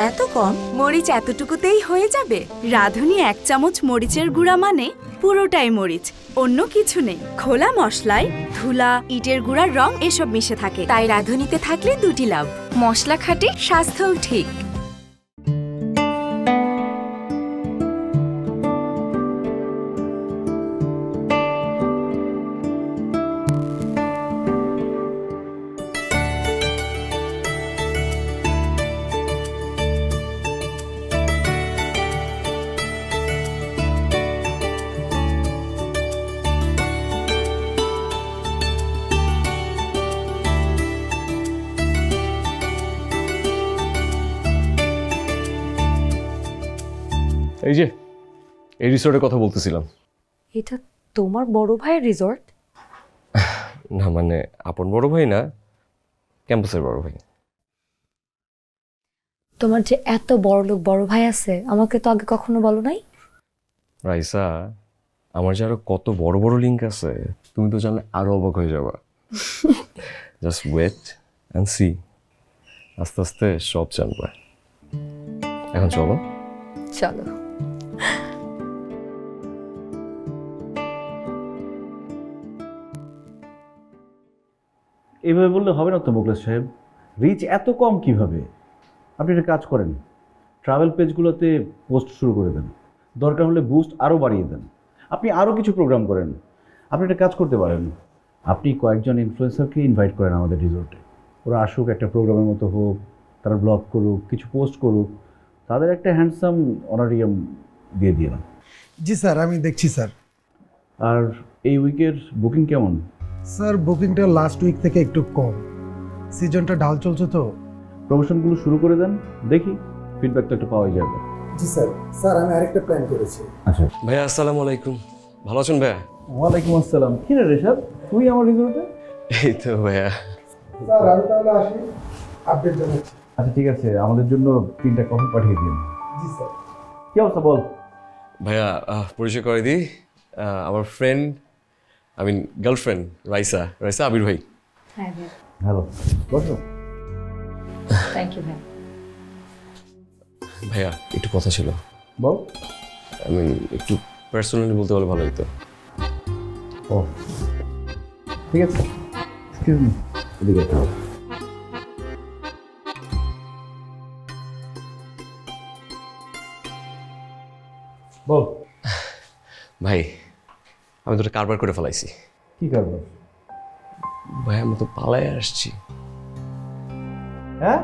এত কম? মরিচ এতটুকুতেই হয়ে যাবে? রাঁধুনি 1 চামচ মরিচের গুঁড়া মানে পুরোটাই মরিচ, অন্য কিছু নেই। খোলা মশলায় ধুলা, ইটের গুঁড়ার রং এসব মিশে থাকে। তাই রাঁধুনিতে থাকলে দুটি লাভ, মশলা খাঁটি, স্বাস্থ্যও ঠিক। এই যে এই রিসোর্টের কথা বলতেছিলাম। এটা তোমার বড় ভাইয়ের রিসর্ট? না মানে আপন বড় ভাই না, ক্যাম্পাসের বড় ভাই। তোমার যে এত বড় লোক বড় ভাই আছে, আমাকে তো আগে কখনো বলো নাই। রাইসা, আমার যে আরো কত বড় বড় লিঙ্ক আছে তুমি তো জানলে আরো অবাক হয়ে যাবা। জাস্ট ওয়েট অ্যান্ড সি, আস্তে আস্তে সব জানবা। এখন চলো। চলো। এইভাবে বললে হবে না তো মোখলেস সাহেব, রিচ এত কম কিভাবে? আপনি একটা কাজ করেন, ট্রাভেল পেজগুলোতে পোস্ট শুরু করে দেন, দরকার হলে বুস্ট আরও বাড়িয়ে দেন, আপনি আরও কিছু প্রোগ্রাম করেন। আপনি একটা কাজ করতে পারেন, আপনি কয়েকজন ইনফ্লুয়েন্সারকে ইনভাইট করেন আমাদের রিসোর্টে, ওরা আসুক, একটা প্রোগ্রামের মতো হোক, তারা ব্লগ করুক, কিছু পোস্ট করুক, তাদের একটা হ্যান্ডসাম অনারিয়াম দিয়ে দিলাম। জি স্যার, আমি দেখছি স্যার। আর এই উইকের বুকিং কেমন? স্যার বুকিংটা লাস্ট উইক থেকে একটু কম, সিজনটা ঢাল চলছে তো। প্রমোশনগুলো শুরু করে দেন, দেখি ফিডব্যাক তো একটু পাওয়াই যাবে। জি স্যার। স্যার আমি আরেকটা প্ল্যান করেছি। আচ্ছা ভাইয়া আসসালামু আলাইকুম, ভালো আছেন ভাইয়া? ওয়ালাইকুম আসসালাম। কি রে রেশাদ, তুই আমার রিসোর্টে? এই তো ভাইয়া। স্যার আমি তাহলে আসি, আপডেট জানাচ্ছি। আচ্ছা ঠিক আছে, আমাদের জন্য 3টা কফি পাঠিয়ে দিন। জি স্যার। কি অবস্থা বল? ভাইয়া পরিচয় করে দিই, আমার friend, I mean girlfriend Raisa, Raisa Abir ভাই। হ্যাঁ ভাই। হ্যালো, বসো। থ্যাংক ইউ ভাই। ভাইয়া একটু কথা ছিল। বল। আই মিন একটু পার্সোনালি বলতে পারলে ভালো হতো। ও ঠিক আছে, এক্সকিউজ মি, এদিকে থাও। বল। ভাই আমি তো কারবার করে ফেলাইছি। কি কারবার? ভাই আমি তো পালায় আসছি। হ্যাঁ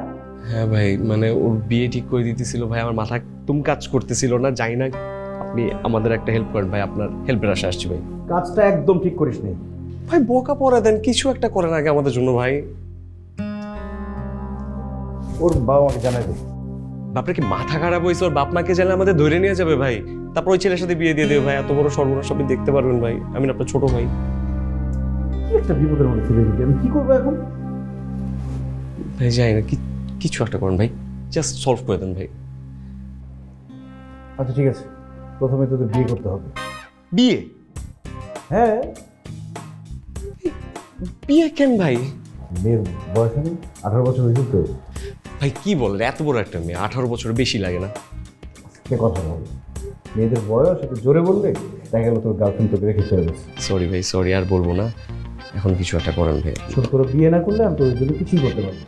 হ্যাঁ ভাই, মানে ওর বিয়ে ঠিক করে দিতেছিল ভাই, আমার মাথা একদম কাজ করতেছিল না, যাই না। আপনি আমাদের একটা হেল্প করেন ভাই, আপনার হেল্পের আশা আসছি ভাই। কাজটা একদম ঠিক করিস নি ভাই, বোকা পরে দেন, কিছু একটা করেন আগে আমাদের জন্য ভাই। ওর বাবা মাকে জানাই দে। বাপরে কি মাথা খারাপ হয়েছে? ওর বাপ মাকে জানলে আমাদের ধরে নিয়ে যাবে ভাই, তারপর ওই ছেলের সাথে বিয়ে দিয়ে দেবে ভাই। এত বড় সর্বনাশ আপনি দেখতে পারবেন ভাই, আমি আপনার ছোট ভাই। কি একটা বিপদের মধ্যে ফেলে দিতে, আমি কি করবো এখন? ভাই যাই না, কিছু একটা করেন ভাই, জাস্ট সলভ করে দেন ভাই। আচ্ছা ঠিক আছে, প্রথমে তোদের বিয়ে করতে হবে। বিয়ে? হ্যাঁ। বিয়ে কেন ভাই? মেয়ের বয়স হয়নি, 18 বছর হয়েছে তো। ভাই কি বলেন, এত বড় একটা মেয়ে, 18 বছর বেশি লাগে না? সে কথা বল, মেয়েদের বয়স একটু জোরে বললে দেখা গেল তোর গার্লফ্রেন্ড তোকে রেখে চলে গেছে। সরি ভাই, সরি, আর বলবো না, এখন কিছু একটা করেন ভাই। ছোট করে বিয়ে না করলে আমি তোদের জন্য কিছুই করতে পারবো না।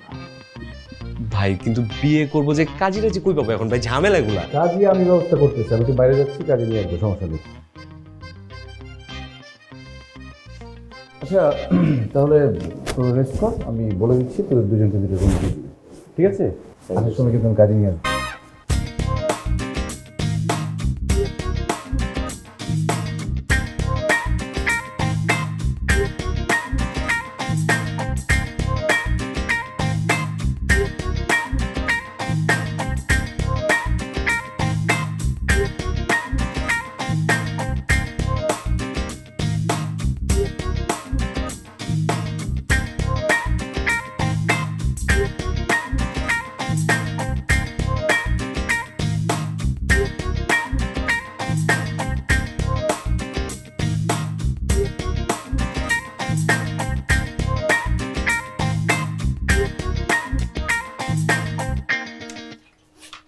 ভাই কিন্তু বিয়ে করবো যে, কাজী রাজি কই পাবো এখন ভাই, ঝামেলা এগুলা। কাজই আমি ব্যবস্থা করতেছি, আমি তো বাইরে যাচ্ছি, কাজে নিয়ে আসবো, সমস্যা নেই। আচ্ছা তাহলে তোর রেস্ট কর, আমি বলে দিচ্ছি তোদের দুজনকে দুটো রুম দিয়ে দিবি, ঠিক আছে? আসার সময় কিন্তু আমি কাজে নিয়ে আসবো।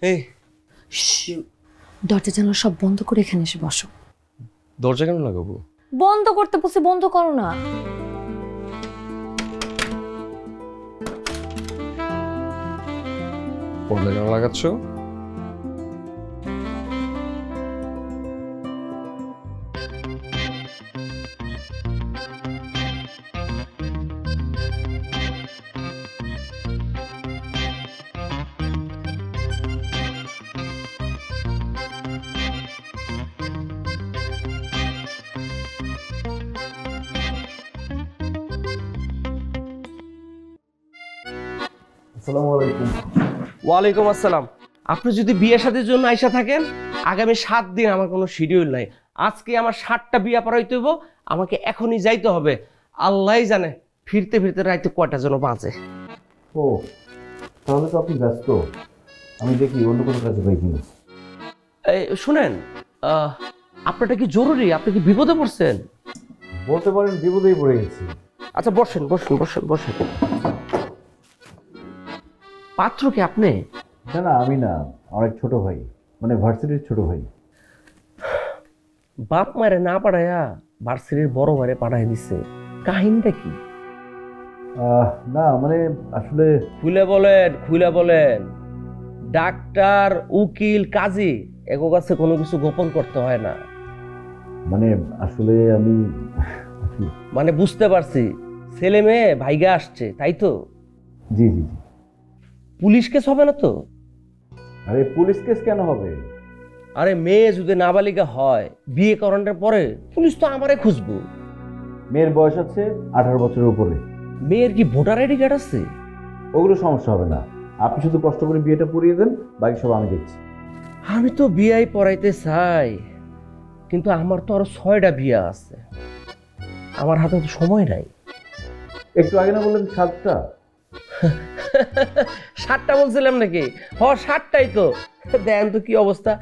এই দরজা জানালা সব বন্ধ করে এখানে এসে বসো। দরজা কেন লাগাবো? বন্ধ করতে বলছি, বন্ধ করো না। পর্দা কেন লাগাচ্ছ? ওয়ালাইকুম আসসালাম। আপনি যদি বিয়ে শাদীর জন্য আইসা থাকেন, আগামী 7 দিন আমার কোনো শিডিউল নাই। আজকে আমার 7টা বিয়া পড়াইতে হইব, আমাকে এখনই যাইতে হবে। আল্লাহই জানে ফিরতে ফিরতে রাইতে কয়টা যেন বাঁচে। ও তাহলে তো আপনি ব্যস্ত, আমি দেখি অন্য কোনো কাজে পাই কিনা। এই শুনেন, আপনারটা কি জরুরি? আপনি কি বিপদে পড়ছেন? বলতে পারেন বিপদেই পড়ে গেছি। আচ্ছা বসেন বসেন বসেন বসেন। পাত্র কি আপনি? না না, আমি না, আমার এক ছোট ভাই, মানে ভার্সিটির ছোট ভাই। বাপ মারে না পাঠাইয়া ভার্সিটির বড় ভাইরে পাঠাই দিছে, কাহিনীটা কি? না মানে আসলে খুলে বলেন, খুলে বলেন। ডাক্তার, উকিল, কাজী এগো কাছে কোনো কিছু গোপন করতে হয় না। মানে আসলে আমি মানে বুঝতে পারছি, ছেলে মেয়ে ভাইগা আসছে, তাই তো? জি জি জি। পুলিশ কেস হবে না তো? আরে পুলিশ কেস কেন হবে? আরে মেয়ে যদি নাবালিকা হয়, বিয়ে করানোর পরে পুলিশ তো আমারে খুঁজবো। মেয়ের বয়স আছে 18 বছরের উপরে। মেয়ের কি ভোটার আইডি কার্ড আছে? ওগুলো সমস্যা হবে না, আপনি শুধু কষ্ট করে বিয়েটা পড়িয়ে দেন, বাকি সব আমি দেখছি। আমি তো বিয়াই পড়াইতে চাই, কিন্তু আমার তো আরো 6টা বিয়া আছে, আমার হাতে তো সময় নাই। একটু আগে না বললেন 7টা? 7টা বলছিলাম নাকি? 7টাই তো। দেন তো কি অবস্থা,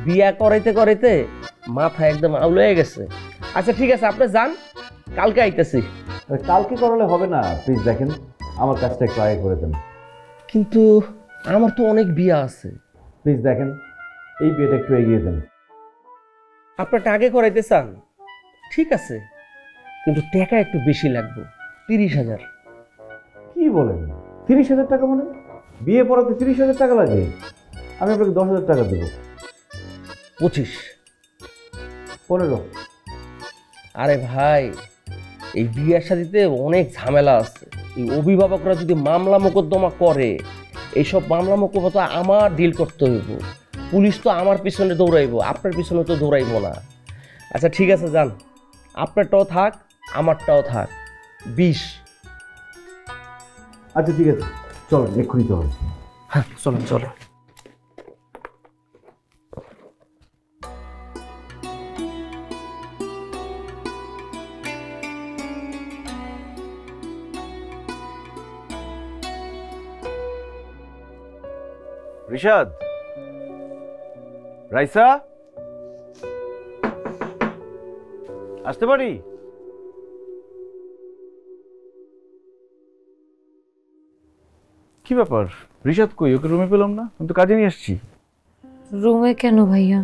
বিয়া করাইতে করাইতে মাথা একদম আউল হয়ে গেছে। আচ্ছা ঠিক আছে, আপনি যান, কালকে আইতেছি। কালকে করালে হবে না, প্লিজ দেখেন আমার কাজটা একটু আগে করে দেন। কিন্তু আমার তো অনেক বিয়া আছে। প্লিজ দেখেন এই বিয়েটা একটু এগিয়ে দেন। আপনারটা আগে করাইতে চান? ঠিক আছে, কিন্তু টাকা একটু বেশি লাগবে, 30,000। কি বলেন? 30,000 টাকা? মানে বিয়ে পড়াতে 30,000 টাকা লাগে? আমি আপনাকে 10,000 টাকা দেবো। 25। 15। আরে ভাই, এই বিয়ের সাথে অনেক ঝামেলা আছে। এই অভিভাবকরা যদি মামলা মোকদ্দমা করে, এইসব মামলা মোকদ্দমা আমার ডিল করতে হইব। পুলিশ তো আমার পিছনে দৌড়াইব, আপনার পিছনে তো দৌড়াইব না। আচ্ছা ঠিক আছে, যান, আপনারটাও থাক, আমারটাও থাক। 20। আচ্ছা ঠিক আছে, চলেন এক্ষুনি চলেন। হ্যাঁ চলেন চলেন। রিশাদ, রাইসা, আসতে পারি? কি ব্যাপার, রিশাদ কই? ওকে রুমে পেলাম না, আমি তো কাজে নিয়ে আসছি। রুমে কেন ভাইয়া?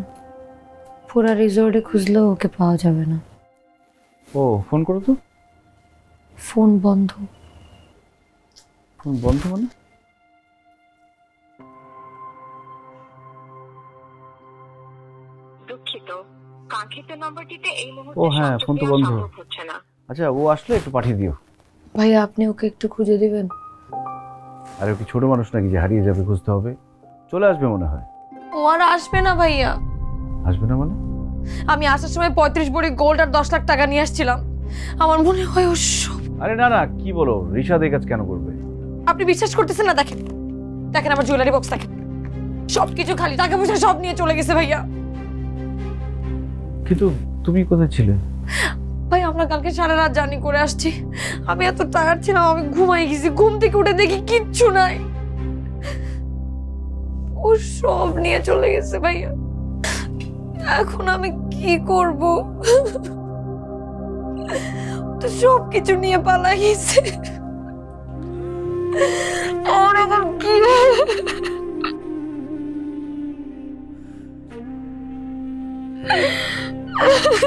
পুরা রিসোর্টে খুঁজলেও ওকে পাওয়া যাবে না। ও ফোন করো তো। ফোন বন্ধ। ফোন বন্ধ মানে? দুঃখিত, কাঙ্ক্ষিত নম্বরটিতে এই মুহূর্তে ও হ্যাঁ, ফোন তো বন্ধ। সম্ভব হচ্ছে না। আচ্ছা ও আসলে একটু পাঠিয়ে দিও। ভাইয়া আপনি ওকে একটু খুঁজে দিবেন? আরে ও কি ছোট মানুষ নাকি যে হারিয়ে যাবে, খুঁজতে হবে। চলে আসবে মনে হয়। ও আর আসবে না ভাইয়া। আসবে না মানে? আমি আসার সময় 35 ভরি গোল্ড আর 10 লাখ টাকা নিয়ে আসছিলাম। আমার মনে হয় ও সব। আরে না না, কি বলো, রিশাদ এই কাজ কেন করবে? আপনি বিশ্বাস করতেছেন না? দেখেন দেখেন আমার জুয়েলারি বক্স, দেখেন সবকিছু খালি, টাকা পয়সা সব নিয়ে চলে গেছে ভাইয়া। কিন্তু তুমি কোথায় ছিলে? ভাই আমরা কালকে সারা রাত জার্নি করে আসছি, আমি এত টায়ার্ড ছিলাম, আমি ঘুমাই গেছি। ঘুম থেকে উঠে দেখি কিচ্ছু নাই, ও সব নিয়ে চলে গেছে ভাইয়া। এখন আমি কি করব? তো সব কিছু নিয়ে পালা গেছে, আর এখন কি? হ্যালো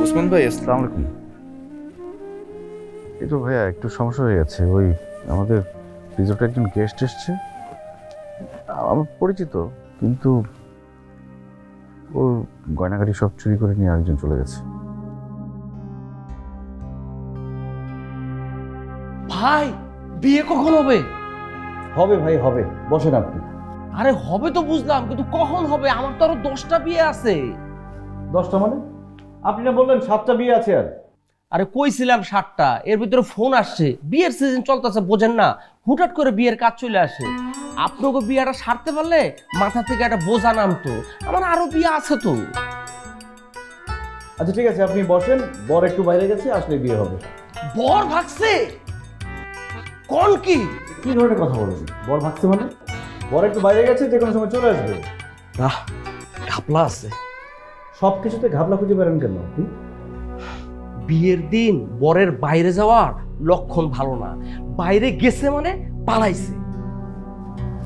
উসমান ভাই, আসসালামু আলাইকুম। এই তো ভাইয়া একটু সমস্যা হয়ে গেছে, ওই আমাদের রিসোর্টে একজন গেস্ট এসছে, আমার পরিচিত, কিন্তু ওর গয়নাগাড়ি সব চুরি করে নিয়ে আরেকজন চলে গেছে। ভাই বিয়ে কখন হবে? হবে ভাই হবে, বসেন আপনি। আরে হবে তো বুঝলাম, কিন্তু কখন হবে? আমার তো আরো 10টা বিয়ে আছে। 10টা মানে? আপনি না বললেন 7টা বিয়ে আছে? আর আরে কইছিলাম 7টা, এর ভিতরে ফোন আসছে, বিয়ের সিজন চলতেছে, বোঝেন না, হুটহাট করে বিয়ের কাজ চলে আসে। আপনাকে বিয়েটা সারতে পারলে মাথা থেকে একটা বোঝা নামতো। আমার আরো বিয়ে আছে তো। আচ্ছা ঠিক আছে, আপনি বসেন, বর একটু বাইরে গেছে, আসলে বিয়ে হবে। বর ভাগছে? কোন কি কি ধরনের কথা বলেন? বর ভাগছে মানে? বর একটু বাইরে গেছে, যে কোনো সময় চলে আসবে। ঘাপলা আছে। সব কিছুতে ঘাপলা খুঁজে বেড়ান কেন আপনি? বিয়ের দিন বরের বাইরে যাওয়ার লক্ষণ ভালো না, বাইরে গেছে মানে পালাইছে।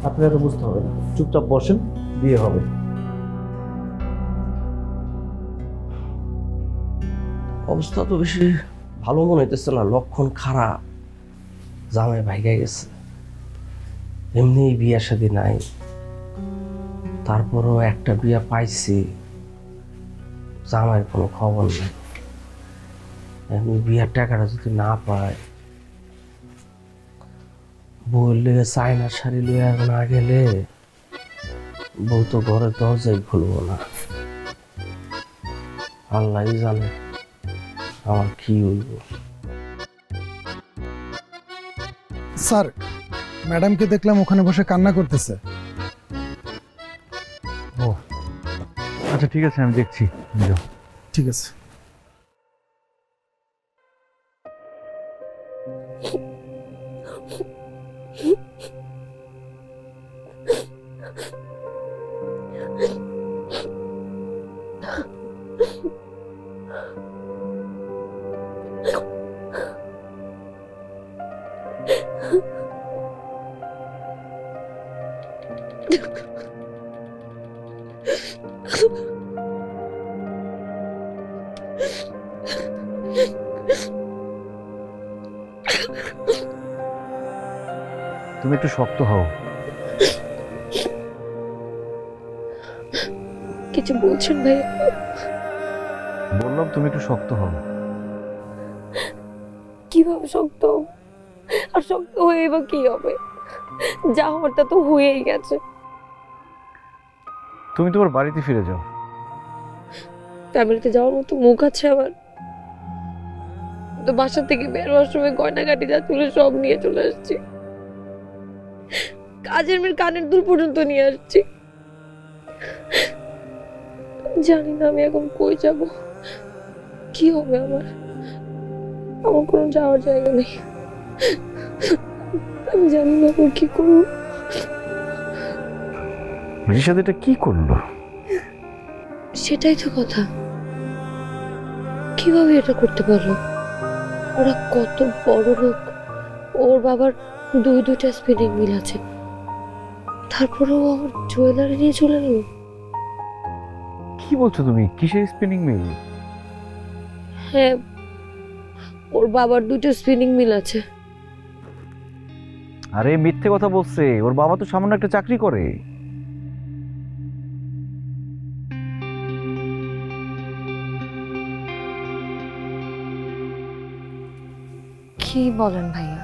আপনারা তো বুঝতে হবে না, চুপচাপ বসেন, বিয়ে হবে। অবস্থা তো বেশি ভালো মনে হইতেছে না, লক্ষণ খারাপ। জামাই ভাইগা গেছে, এমনি বিয়ের সাথে নাই, তারপরও একটা বিয়ে পাইছি, জামাইয়ের কোনো খবর নেই। এমনি বিয়ের টাকাটা যদি না পায়, বললে চায়নার শাড়ি লইয়া না গেলে বউ তো ঘরের দরজাই খুলবো না। আল্লাহ জানে আমার কি হইব। স্যার, ম্যাডামকে দেখলাম ওখানে বসে কান্না করতেছে। ও আচ্ছা ঠিক আছে, আমি দেখছি। ঠিক আছে। তুমি একটু শক্ত হও। কিছু বলছেন ভাই? বললাম তুমি একটু শক্ত হও। কিভাবে শক্ত? আর শক্ত হয়ে বা কি হবে? যা হওয়ার তা তো হয়েই গেছে। তুমি তোমার বাড়িতে ফিরে যাও। ফ্যামিলিতে যাওয়ার মতো মুখ আছে আমার? তো বাসা থেকে বের হওয়ার সময় গয়নাগাটি যা তুলে সব নিয়ে চলে আসছি, কাজের মেয়ের কানের দুল পর্যন্ত নিয়ে আসছি। জানি না আমি এখন কই যাব, কি হবে আমার। আমার কোনো যাওয়ার জায়গা নেই, আমি জানি না এখন কি করবো। রিশাদ এটা কি করলো? সেটাই তো কথা, কিভাবে এটা করতে পারলো? ওরা কত বড় লোক, ওর বাবার দুইটা স্পিনিং মিল আছে, তারপরেও আমার জুয়েলারি নিয়ে চলে গেল। কি বলছো তুমি? কিসের স্পিনিং মিল? হ্যাঁ, ওর বাবার 2টা স্পিনিং মিল আছে। আরে মিথ্যে কথা বলছে, ওর বাবা তো সামান্য একটা চাকরি করে। কি বলেন ভাইয়া?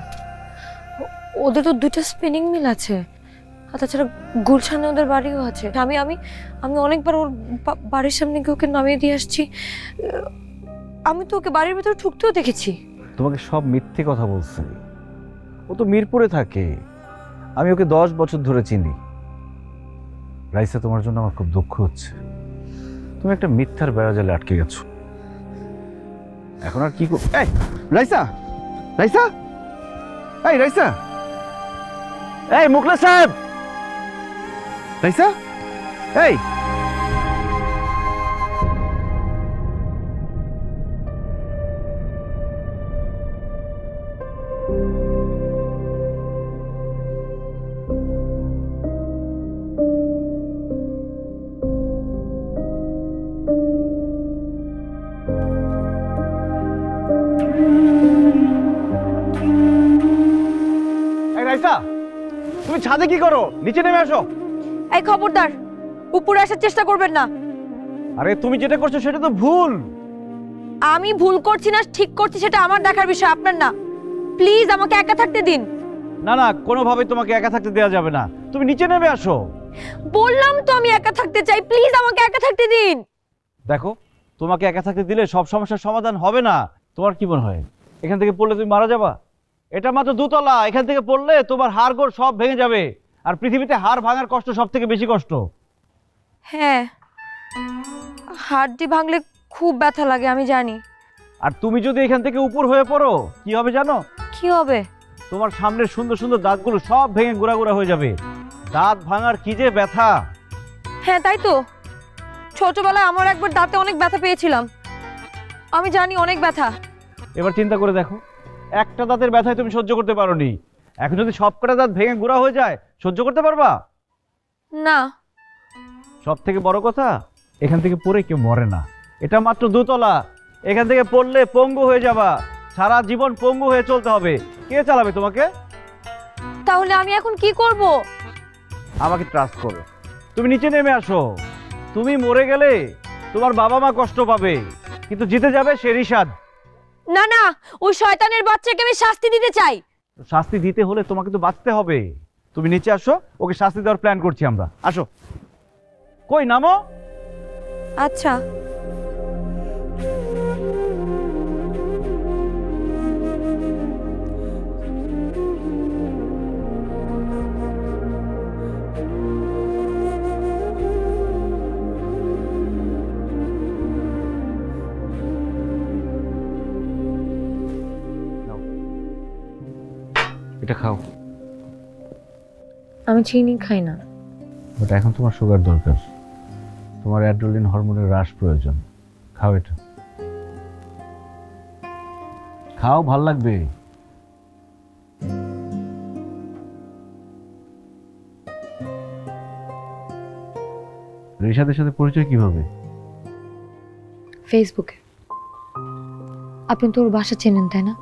ওদের তো 2টা স্পিনিং মিল আছে, আর তাছাড়া গুলশানে ওদের বাড়িও আছে। আমি আমি আমি অনেকবার ওর বাড়ির সামনে গিয়ে ওকে নামিয়ে দিয়ে আসছি। আমি তো ওকে বাড়ির ভিতরে ঢুকতেও দেখেছি। তোমাকে সব মিথ্যে কথা বলছে। ও তো মিরপুরে থাকে, আমি ওকে 10 বছর ধরে চিনি। রাইসা, তোমার জন্য আমার খুব দুঃখ হচ্ছে। তুমি একটা মিথ্যার বেড়াজালে আটকে গেছো। এখন আর কি এই রাইসা, রাইসা, এই রাইসা, এই মুখলেস সাহেব, রাইসা, এই রাইসা, তুমি ছাদে কি করো? নিচে নেমে আসো। এই খবরদার, উপরে আসার চেষ্টা করবেন না। আরে তুমি যেটা করছো সেটা তো ভুল। আমি ভুল করছি না ঠিক করছি সেটা আমার দেখার বিষয়, আপনার না। প্লিজ আমাকে একা থাকতে দিন। না না, কোনোভাবেই তোমাকে একা থাকতে দেওয়া যাবে না। তুমি নিচে নেমে আসো। বললাম তো আমি একা থাকতে চাই, প্লিজ আমাকে একা থাকতে দিন। দেখো, তোমাকে একা থাকতে দিলে সব সমস্যার সমাধান হবে না। তোমার কি মনে হয় এখান থেকে পড়লে তুমি মারা যাবা? এটা মাত্র 2 তলা, এখান থেকে পড়লে তোমার হাড়গোড় সব ভেঙে যাবে। আর পৃথিবীতে হাড় ভাঙার কষ্ট সব থেকে বেশি কষ্ট। হ্যাঁ, হাড়টি ভাঙলে খুব ব্যথা লাগে আমি জানি। আর তুমি যদি এখান থেকে উপর হয়ে পড়ো, কি হবে জানো? কি হবে? তোমার সামনের সুন্দর সুন্দর দাঁতগুলো সব ভেঙে গুঁড়া গুঁড়া হয়ে যাবে। দাঁত ভাঙার কি যে ব্যথা! হ্যাঁ তাই তো, ছোটবেলায় আমার একবার দাঁতে অনেক ব্যথা পেয়েছিলাম, আমি জানি অনেক ব্যথা। এবার চিন্তা করে দেখো, একটা দাঁতের ব্যথায় তুমি সহ্য করতে পারোনি, এখন যদি সবকটা দাঁত ভেঙে গুঁড়া হয়ে যায়, সহ্য করতে পারবা? না। সব থেকে বড় কথা, এখান থেকে পড়ে কেউ মরে না। এটা মাত্র 2 তলা, এখান থেকে পড়লে পঙ্গু হয়ে যাবা। সারা জীবন পঙ্গু হয়ে চলতে হবে। কে চালাবে তোমাকে? তাহলে আমি এখন কি করব? আমাকে ট্রাস্ট করো, তুমি নিচে নেমে আসো। তুমি মরে গেলে তোমার বাবা মা কষ্ট পাবে, কিন্তু জিতে যাবে সে রিশাদ। না না, ওই শয়তানের বাচ্চাকে আমি শাস্তি দিতে চাই। শাস্তি দিতে হলে তোমাকে তো বাঁচতে হবে। তুমি নিচে আসো, ওকে শাস্তি দেওয়ার প্ল্যান করছি আমরা। আসো। কই নামো। আচ্ছা। এটা খাও। আমি চিনি খাই না। বাট এখন তোমার সুগার দরকার, তোমার অ্যাড্রিনালিন হরমোনের হ্রাস প্রয়োজন। খাও এটা, খাও, ভাল লাগবে। রিশাদের সাথে পরিচয় কিভাবে? ফেসবুকে। আপনি তো ওর বাসা চেনেন তাই না?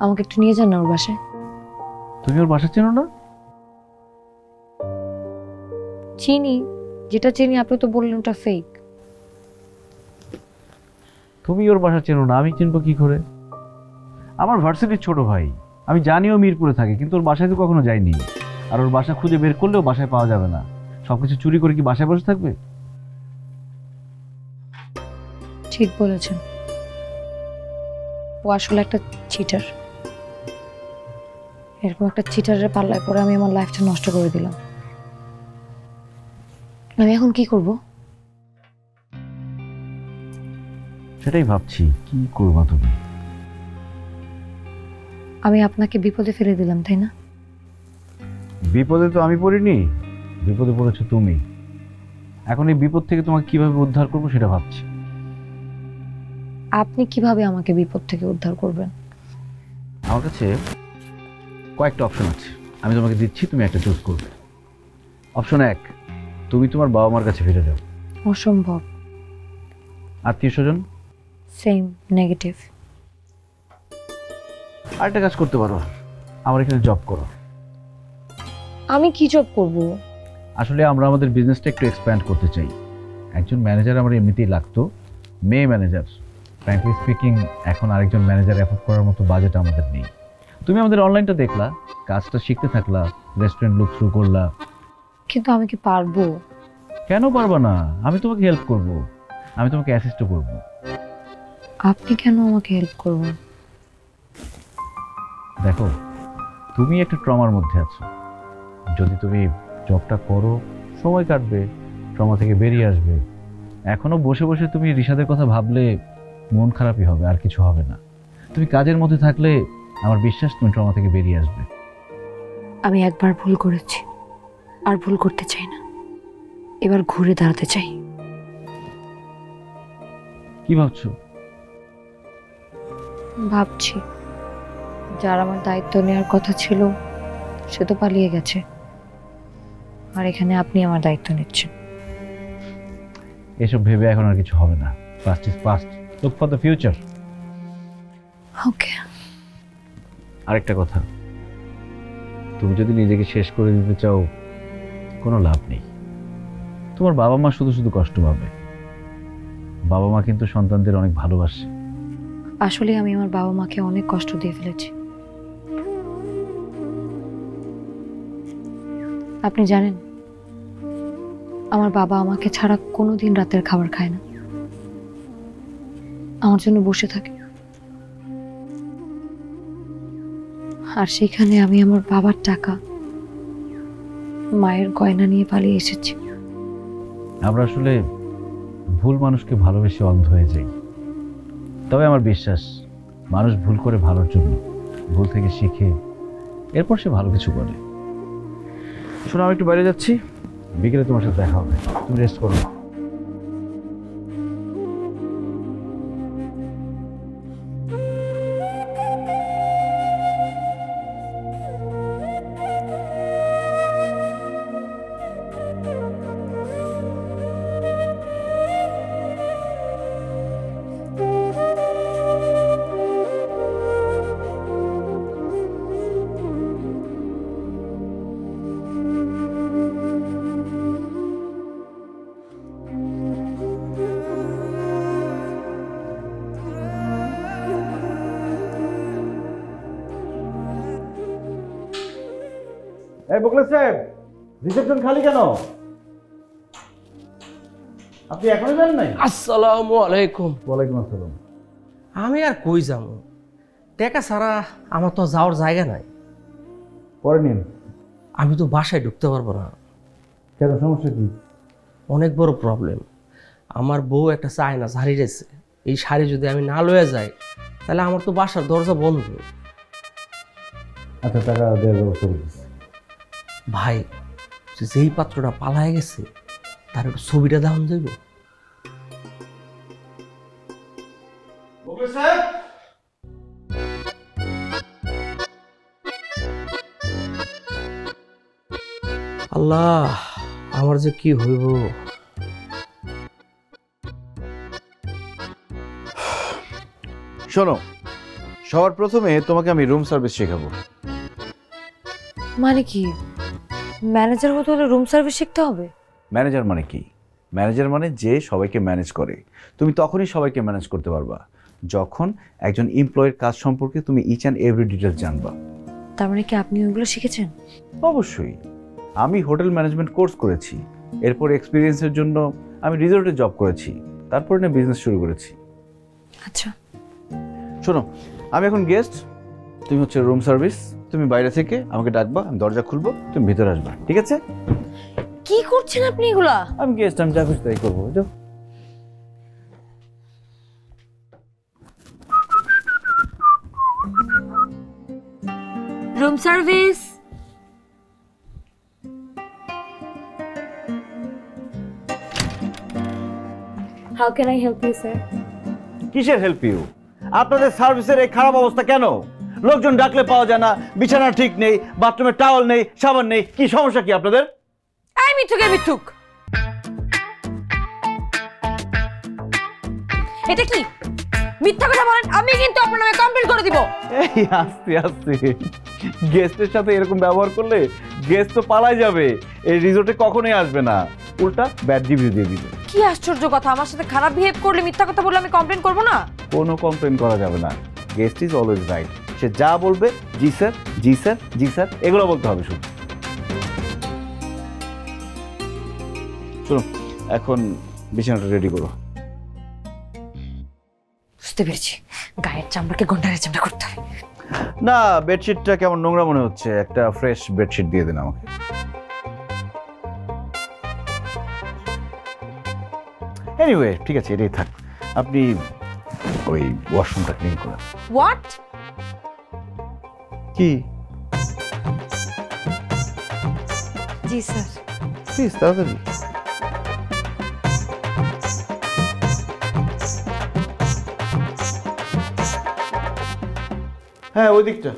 আমাকে একটু নিয়ে যান না ওর বাসায়। তুমি ওর বাসা চেনো না? চিনি, যেটা চিনি আপনি তো বললেন ওটা ফেক। তুমি ওর বাসা চেনো না, আমি চিনবো কি করে? আমার ভার্সিটির ছোট ভাই, আমি জানিও মিরপুরে থাকে, কিন্তু ওর বাসায় তো কখনো যাইনি। আর ওর বাসা খুঁজে বের করলেও বাসায় পাওয়া যাবে না। সবকিছু চুরি করে কি বাসায় বসে থাকবে? ঠিক বলেছেন, ও আসলে একটা চিটার। এরকম একটা চিটারের পাল্লায় পরে আমি আমার লাইফটা নষ্ট করে দিলাম। আমি এখন কি করব? সেটাই ভাবছি, কি করবা তুমি? আমি আপনাকে বিপদে ফেলে দিলাম তাই না? বিপদে তো আমি পড়িনি, বিপদে পড়েছো তুমি। এখন এই বিপদ থেকে তোমাকে কিভাবে উদ্ধার করবো সেটা ভাবছি। আপনি কিভাবে আমাকে বিপদ থেকে উদ্ধার করবেন? আমার কাছে কয়েকটা অপশন আছে, আমি তোমাকে দিচ্ছি, তুমি একটা চুজ করবে। অপশন 1, তুমি তোমার বাবা মার কাছে ফিরে যাও। অসম্ভব। আত্মীয় স্বজন? Same, negative. আরেকটা কাজ করতে পারো, আমার এখানে জব করো। আমি কি জব করব? আসলে আমরা আমাদের বিজনেসটা একটু এক্সপ্যান্ড করতে চাই। একজন ম্যানেজার আমার এমনিতেই লাগতো, মেয়ে ম্যানেজার। ফ্র্যাঙ্কলি স্পিকিং, এখন আরেকজন ম্যানেজার অ্যাফোর্ড করার মতো বাজেট আমাদের নেই। তুমি আমাদের অনলাইনটা দেখলা, কাজটা শিখতে থাকলা, রেস্টুরেন্ট লুক শুরু করলা। কিন্তু আমি কি পারবো? কেন পারবা না? আমি তোমাকে হেল্প করব, আমি তোমাকে অ্যাসিস্টও করব। আপনি কেন আমাকে হেল্প করবেন? দেখো, তুমি একটা ট্রমার মধ্যে আছো। যদি তুমি জবটা করো, সময় কাটবে, ট্রমা থেকে বেরিয়ে আসবে। এখনো বসে বসে তুমি রিশাদের কথা ভাবলে মন খারাপই হবে, আর কিছু হবে না। তুমি কাজের মধ্যে থাকলে আমার বিশ্বাস তুমি ট্রমা থেকে বেরিয়ে আসবে। আমি একবার ভুল করেছি, আর ভুল করতে চাই না। এবার ঘুরে দাঁড়াতে চাই। কি ভাবছো? ভাবছি, যার আমার দায়িত্ব নেওয়ার কথা ছিল সে তো পালিয়ে গেছে, আর এখানে আপনি আমার দায়িত্ব নিচ্ছেন। এসব ভেবে এখন আর কিছু হবে না। Past is past, look for the future. Okay. আরেকটা কথা, তুমি যদি নিজেকে শেষ করে দিতে চাও কোনো লাভ নেই। তোমার বাবা মা শুধু শুধু কষ্ট পাবে। বাবা মা কিন্তু সন্তানদের অনেক ভালোবাসে। আসলে আমি আমার বাবা মাকে অনেক কষ্ট দিয়ে ফেলেছি। আপনি জানেন, আমার বাবা আমাকে ছাড়া কোনোদিন রাতের খাবার খায় না, আমার জন্য বসে থাকে। আর সেখানে আমি আমার বাবার টাকা, মায়ের গয়না নিয়ে পালিয়ে এসেছি। আমরা আসলে ভুল মানুষকে ভালোবেসে অন্ধ হয়ে যাই। তবে আমার বিশ্বাস মানুষ ভুল করে ভালোর জন্য, ভুল থেকে শিখে এরপর সে ভালো কিছু করে। শোনো, আমি একটু বাইরে যাচ্ছি, বিকেলে তোমার সাথে দেখা হবে। তুমি রেস্ট করো। এই বকলে সাহেব, রিসেপশন খালি কেন? আপনি এখনো যান নাই? আসসালামু আলাইকুম। ওয়ালাইকুম আসসালাম। আমি আর কই যাবো, টাকা ছাড়া আমার তো যাওয়ার জায়গা নাই। পরে নিন। আমি তো বাসায় ঢুকতে পারবো না। কেন, সমস্যা কি? অনেক বড় প্রবলেম। আমার বউ একটা চায়না শাড়ি রেছে, এই শাড়ি যদি আমি না লয়ে যাই তাহলে আমার তো বাসার দরজা বন্ধ। আচ্ছা, টাকা দেওয়ার ব্যবস্থা করতেছি। ভাই, যেই পাত্রটা পালায় গেছে তার একটু ছবিটা দেওয়া যাইব? আল্লাহ, আমার যে কি হইব। শোনো, সবার প্রথমে তোমাকে আমি রুম সার্ভিস শেখাবো। মানে কি, ম্যানেজার হতে হলে রুম সার্ভিস শিখতে হবে? ম্যানেজার মানে কি? ম্যানেজার মানে যে সবাইকে ম্যানেজ করে। তুমি তখনই সবাইকে ম্যানেজ করতে পারবা যখন একজন এমপ্লয়ের কাজ সম্পর্কে তুমি ইচ অ্যান্ড এভরি ডিটেলস জানবা। তার মানে কি আপনি ওইগুলো শিখেছেন? অবশ্যই। আমি হোটেল ম্যানেজমেন্ট কোর্স করেছি, এরপর এক্সপিরিয়েন্সের জন্য আমি রিসোর্টে জব করেছি, তারপরে না বিজনেস শুরু করেছি। আচ্ছা শোনো, আমি এখন গেস্ট, তুমি হচ্ছে রুম সার্ভিস। তুমি বাইরে থেকে আমাকে ডাকবা, আমি দরজা খুলবো, তুমি ভিতরে আসবা, ঠিক আছে? কি করছেন আপনি এগুলা? আমি গেস্ট, আমি যা খুশি তাই করবো। যাও। Room service. How can I help you, sir? কিসের হেল্প ইউ? আপনাদের সার্ভিসের এই খারাপ অবস্থা কেন? লোকজন ডাকলে পাওয়া যায় না, বিছানা ঠিক নেই, বাথরুমে টাওয়াল নেই, সাবান নেই। কি সমস্যা কি আপনাদের? এই মিথ্যুক, এই মিথ্যুক, এটা কি মিথ্যা কথা বলেন? আমি কিন্তু আপনার নামে কমপ্লেইন করে দিব। এই আস্তে আস্তে, গেস্টের সাথে এরকম ব্যবহার করলে গেস্ট তো পালাই যাবে, এই রিসোর্টে কখনোই আসবে না, উল্টা ব্যাড রিভিউ দিয়ে দিবে। কি আশ্চর্য কথা, আমার সাথে খারাপ বিহেভ করলে, মিথ্যা কথা বললে আমি কমপ্লেইন করব না? কোনো কমপ্লেন করা যাবে না। Guest is always right. সে যা বলবে জি স্যার, জি স্যার, জি স্যার এগুলো বলতে হবে শুধু। শোনো, এখন বিছানাটা রেডি করো। বুঝতে পেরেছি, গায়ের চামড়াকে গন্ডারের চামড়া করতে হবে। না, বেডশিটটা কেমন নোংরা মনে হচ্ছে, একটা ফ্রেশ বেডশিট দিয়ে দেন আমাকে। এনিওয়ে, ঠিক আছে, এটাই থাক। আপনি ওই ওয়াশরুমটা ক্লিন করেন। হোয়াট? কি? জি স্যার। প্লিজ তাড়াতাড়ি। হ্যাঁ, ওই দিকটা।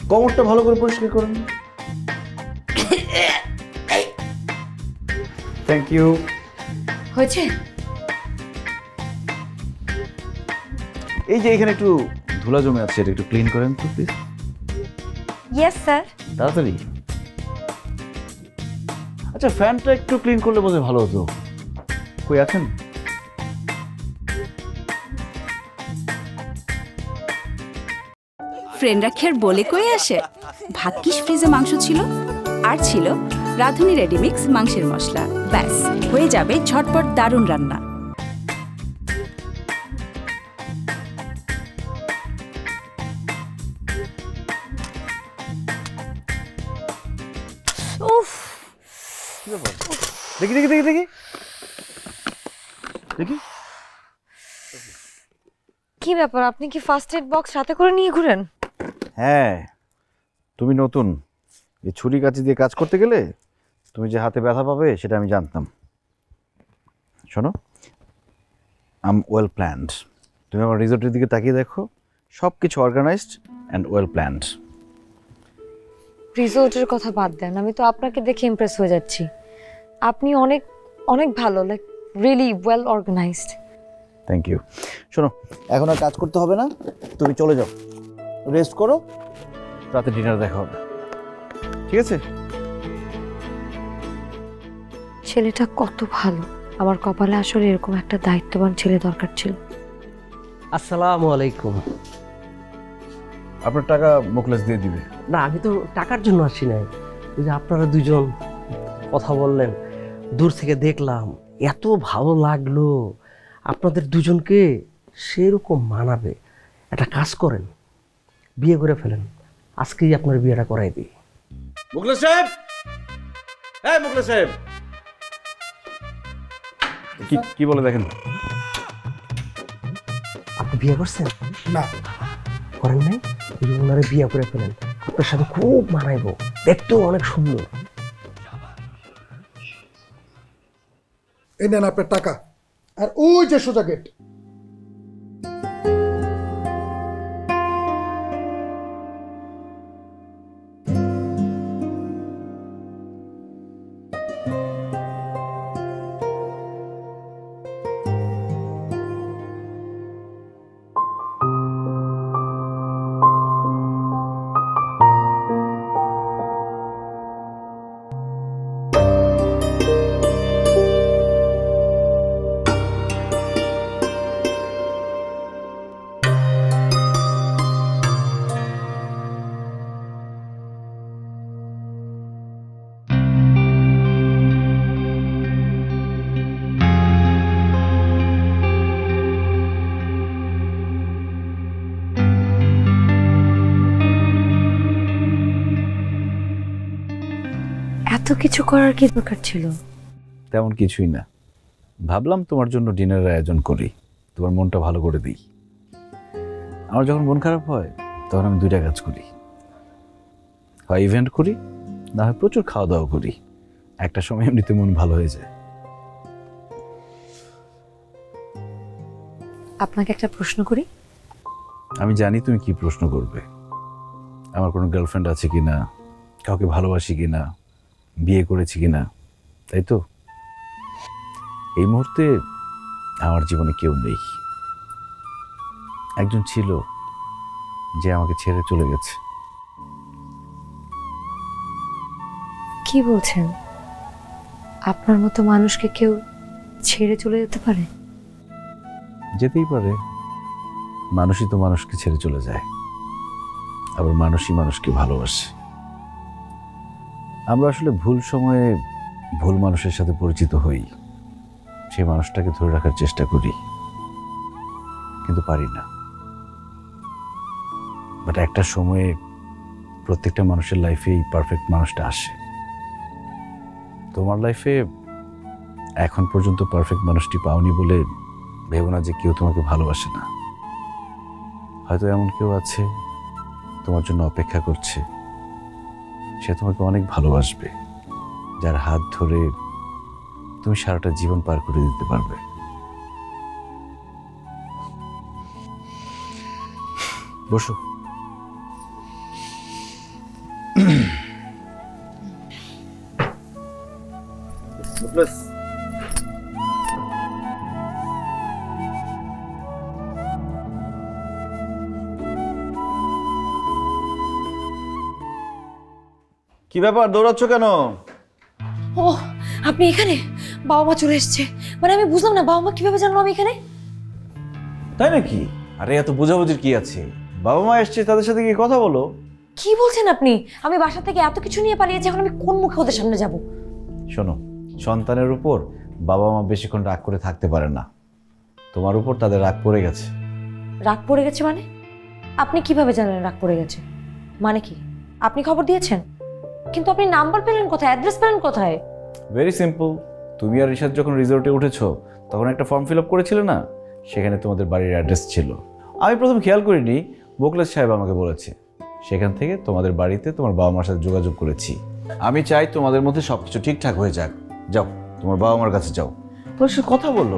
কোমরটা ভালো করে পরিষ্কার করেন। Thank you. হয়েছে? এই যে এখানে একটু ধুলা জমে আছে, এটা একটু ক্লিন করেন তো প্লিজ। Yes sir. তাড়াতাড়ি। আচ্ছা, ফ্যানটা একটু ক্লিন করলে বোধহয় ভালো হতো। কই আছেন? ফ্রেন্ডরা খের বলে কই আসে। ভাগ্যিস ফ্রিজে মাংস ছিল, আর ছিল রাঁধুনি রেডিমিক্স মাংসের মশলা। ব্যাস হয়ে যাবে ঝটপট দারুণ রান্না। উফ, দেখি দেখি দেখি দেখি দেখি। কি ব্যাপার, আপনি কি ফার্স্ট এড বক্স সাথে করে নিয়ে ঘুরেন? হ্যাঁ, তুমি নতুন, এই ছুরি কাঁচি দিয়ে কাজ করতে গেলে তুমি যে হাতে ব্যথা পাবে সেটা আমি জানতাম। শোনো, আই এম ওয়েল প্ল্যান্ড। তুমি আমার রিসোর্টের দিকে তাকিয়ে দেখো, সব কিছু অর্গানাইজড অ্যান্ড ওয়েল প্ল্যান্ড। রিসোর্টের কথা বাদ দেন, আমি তো আপনাকে দেখে ইমপ্রেস হয়ে যাচ্ছি। আপনি অনেক অনেক ভালো, like really well organised. Thank you. শোনো, এখন আর কাজ করতে হবে না, তুমি চলে যাও, রেস্ট করো, রাতে ডিনার দেখা হবে, ঠিক আছে? ছেলেটা কত ভালো, আমার কপালে আসলে এরকম একটা দায়িত্ববান ছেলে দরকার ছিল। আসসালামু আলাইকুম। আপনার টাকা মোকলেস দিয়ে দিবে। না, আমি তো টাকার জন্য আসি নাই। ওই যে আপনারা দুজন কথা বললেন, দূর থেকে দেখলাম, এত ভালো লাগলো। আপনাদের দুজনকে সেরকম মানাবে। একটা কাজ করেন, বিয়ে করে ফেলেন, আজকেই আপনার বিয়েটা করাই দিই। মুখলেস সাহেব, হ্যাঁ মুখলেস সাহেব, কি বলে দেখেন। আপনি বিয়ে করছেন? না। করেন নাই? ওনারে বিয়ে করে ফেলেন, আপনার সাথে খুব মানাইবো, দেখতেও অনেক সুন্দর। এই নেন আপনার টাকা, আর ওই যে সোজা গেট। এত কিছু করার কি দরকার ছিল? তেমন কিছুই না, ভাবলাম তোমার জন্য ডিনারের আয়োজন করি, তোমার মনটা ভালো করে দিই। আমার যখন মন খারাপ হয় তখন আমি দুইটা কাজ করি, হয় ইভেন্ট করি, না হয় প্রচুর খাওয়া দাওয়া করি। একটা সময় এমনিতে মন ভালো হয়ে যায়। আপনাকে একটা প্রশ্ন করি। আমি জানি তুমি কি প্রশ্ন করবে, আমার কোনো গার্লফ্রেন্ড আছে কিনা, কাউকে ভালোবাসি কিনা, বিয়ে করেছি কিনা, তাই তো? এই মুহূর্তে আমার জীবনে কেউ নেই। একজন ছিল যে আমাকে ছেড়ে চলে গেছে। কি বলছেন? আপনার মতো মানুষকে কেউ ছেড়ে চলে যেতে পারে? যেতেই পারে, মানুষই তো মানুষকে ছেড়ে চলে যায়, আবার মানুষই মানুষকে ভালোবাসে। আমরা আসলে ভুল সময়ে ভুল মানুষের সাথে পরিচিত হই, সেই মানুষটাকে ধরে রাখার চেষ্টা করি, কিন্তু পারি না। বাট একটা সময়ে প্রত্যেকটা মানুষের লাইফে এই পারফেক্ট মানুষটা আসে। তোমার লাইফে এখন পর্যন্ত পারফেক্ট মানুষটি পাওনি বলে ভেবো না যে কেউ তোমাকে ভালোবাসে না। হয়তো এমন কেউ আছে তোমার জন্য অপেক্ষা করছে, সে তোমাকে অনেক ভালোবাসবে, যার হাত ধরে তুমি সারাটা জীবন পার করে দিতে পারবে। বসো। কি ব্যাপার, দৌড়াচ্ছ কেন? ও আপনি এখানে? বাবা মা চলে এসছে। মানে আমি বুঝলাম না, বাবা মা কিভাবে জানলো আমি এখানে? তাই নাকি? আরে এত বোঝাবুঝির কি আছে? বাবা মা এসছে, তাদের সাথে গিয়ে কথা বলো। কি বলছেন আপনি? আমি বাসা থেকে এত কিছু নিয়ে পালিয়েছি, এখন আমি কোন মুখে ওদের সামনে যাব? শোনো, সন্তানের উপর বাবা মা বেশিক্ষণ রাগ করে থাকতে পারে না। তোমার উপর তাদের রাগ পড়ে গেছে। রাগ পড়ে গেছে মানে? আপনি কিভাবে জানলেন রাগ পড়ে গেছে? মানে কি, আপনি খবর দিয়েছেন? কিন্তু আপনি নাম্বার পেলেন কোথায়, অ্যাড্রেস পেলেন কোথায়? Very simple. তুমি আর রিশাদ যখন রিসোর্টে উঠেছো তখন একটা ফর্ম ফিল আপ করেছিলে না, সেখানে তোমাদের বাড়ির অ্যাড্রেস ছিল। আমি প্রথম খেয়াল করিনি, মোখলেস সাহেব আমাকে বলেছে। সেখান থেকে তোমাদের বাড়িতে তোমার বাবা মার সাথে যোগাযোগ করেছি। আমি চাই তোমাদের মধ্যে সবকিছু ঠিকঠাক হয়ে যাক। যাও, তোমার বাবা মার কাছে যাও, তোর সাথে কথা বললো।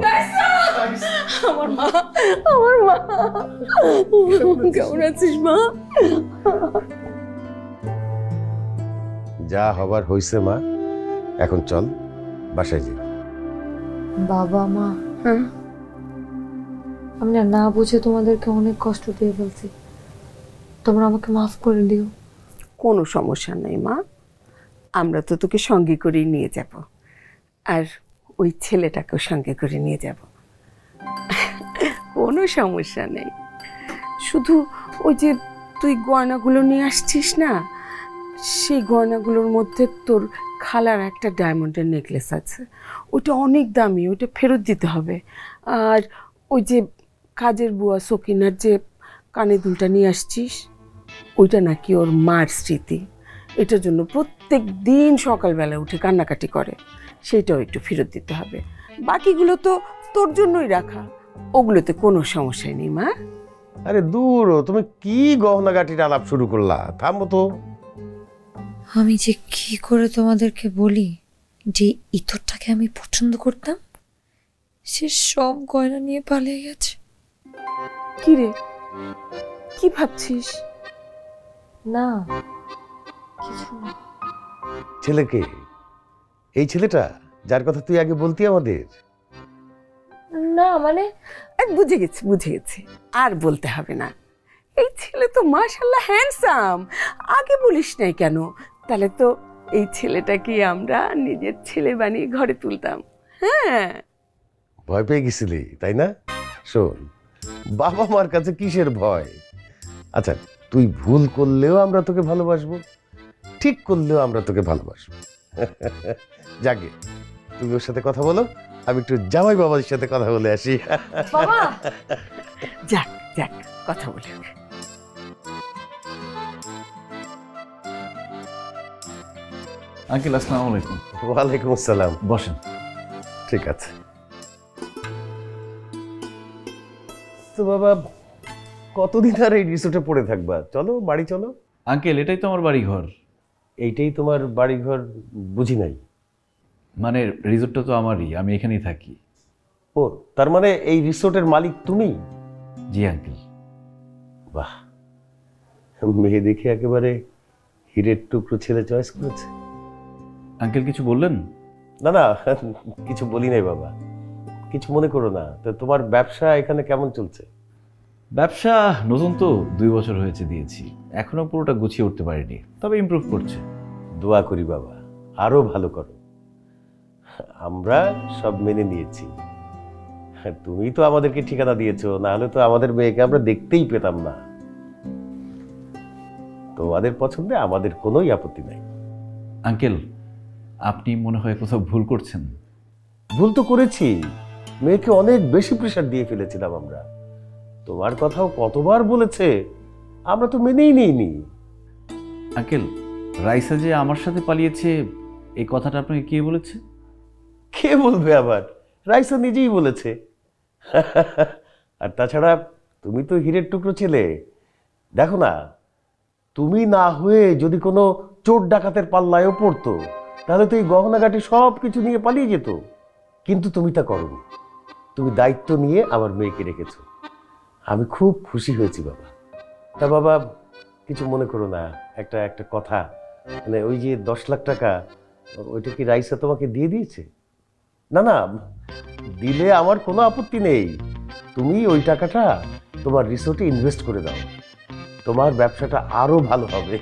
আমার মা, আমার মা কেমন আছিস মা? যা হবার হইছে মা, এখন চল বাসায় যাই। বাবা মা, আমি না বুঝে তোমাদেরকে অনেক কষ্ট দিয়ে ফেলছি, তোমরা আমাকে মাফ করে দিও। কোনো সমস্যা নেই মা, আমরা তো তোকে সঙ্গে করে নিয়ে যাব, আর ওই ছেলেটাকেও সঙ্গে করে নিয়ে যাব, কোনো সমস্যা নেই। শুধু ওই যে তুই গয়নাগুলো নিয়ে আসছিস না, সেই গয়নাগুলোর মধ্যে তোর খালার একটা ডায়মন্ডের নেকলেস আছে, ওটা অনেক দামি, ওটা ফেরত দিতে হবে। আর ওই যে কাজের বুয়া সকিনার যে কানে দুলটা নিয়ে আসছিস, ওইটা নাকি ওর মার স্মৃতি, এটার জন্য প্রত্যেক দিন সকালবেলা উঠে কান্নাকাটি করে, সেটাও একটু ফেরত দিতে হবে। বাকিগুলো তো তোর জন্যই রাখা, ওগুলোতে কোনো সমস্যাই নেই মা। আরে দূর, তুমি কি গহনাগাটির আলাপ শুরু করলা? থামো তো। আমি যে কি করে তোমাদেরকে বলি যে ইতরটাকে আমি পছন্দ করতাম, সে সব গয়না নিয়ে পালিয়ে গেছে। কি রে, কি ভাবছিস? না কিছু না। ছেলেকে, এই ছেলেটা যার কথা তুই আগে বলতি আমাদের? না মানে বুঝে গেছি, বুঝে গেছি, আর বলতে হবে না। এই ছেলে তো মাশাআল্লাহ হ্যান্ডসাম, আগে বলিস নাই কেন? তাহলে তো এই ছেলেটাকে আমরা নিজের ছেলে বানিয়ে ঘরে তুলতাম। হ্যাঁ, ভয় পেয়ে গেছিলি তাই না? শোন, বাবা মার কাছে কিসের ভয়? আচ্ছা, তুই ভুল করলেও আমরা তোকে ভালোবাসবো, ঠিক করলেও আমরা তোকে ভালোবাসবো। যাকে, তুমি ওর সাথে কথা বলো, আমি একটু জামাই বাবার সাথে কথা বলে আসি। বাবা যাক যাক, কথা বলে। আঙ্কেল আসসালামু আলাইকুম। ওয়ালাইকুম আসসালাম। বসেন। ঠিক আছে। তো বাবা, কতদিন আর এই রিসোর্টে পড়ে থাকবা? চলো বাড়ি চলো। আঙ্কেল, এটাই তো আমার বাড়ি ঘর। এইটাই তোমার বাড়ি ঘর? বুঝি নাই। মানে রিসোর্টটা তো আমারই, আমি এখানেই থাকি। ও, তার মানে এই রিসোর্টের মালিক তুমি? জি আঙ্কেল। বাহ, মেয়ে দেখে একেবারে হীরের টুকরো ছেলে চয়েস করেছে। আঙ্কেল কিছু বললেন? না না, কিছু বলি নাই বাবা, কিছু মনে করো না। তো তোমার ব্যবসা এখানে কেমন চলছে? ব্যবসা নতুন তো 2 বছর হয়েছে দিয়েছি, এখনো পুরোটা গুছিয়ে উঠতে পারিনি, তবে ইমপ্রুভ করছে। দোয়া করি বাবা, আরো ভালো করো। আমরা সব মেনে নিয়েছি। তুমি তো আমাদেরকে ঠিকানা দিয়েছো, না হলে তো আমাদের মেয়েকে আমরা দেখতেই পেতাম না। তোমাদের পছন্দে আমাদের কোনোই আপত্তি নাই। আঙ্কেল, আপনি মনে হয় কোথাও ভুল করছেন। ভুল তো করেছি, মেয়েকে অনেক বেশি প্রেশার দিয়ে ফেলেছিলাম আমরা। তোমার কথাও কতবার বলেছে, আমরা তো মেনেই নিইনি। আঙ্কেল, রাইসা যে আমার সাথে পালিয়েছে, এই কথাটা আপনাকে কে বলেছে? কে বলবে আবার? রাইসা নিজেই বলেছে। আর তাছাড়া তুমি তো হীরের টুকরো ছেলে, দেখো না, তুমি না হয়ে যদি কোনো চোর ডাকাতের পাল্লায়ও পড়তো, তাহলে তো এই গহনাগাটি সব কিছু নিয়ে পালিয়ে যেত। কিন্তু তুমি তা করোনি, তুমি দায়িত্ব নিয়ে আমার মেয়েকে রেখেছো। আমি খুব খুশি হয়েছি বাবা। তা বাবা, কিছু মনে করো না, একটা কথা, মানে ওই যে 10 লাখ টাকা, ওইটা কি রাইসা তোমাকে দিয়ে দিয়েছে? না না, দিলে আমার কোনো আপত্তি নেই। তুমি ওই টাকাটা তোমার রিসোর্টে ইনভেস্ট করে দাও, তোমার ব্যবসাটা আরো ভালো হবে।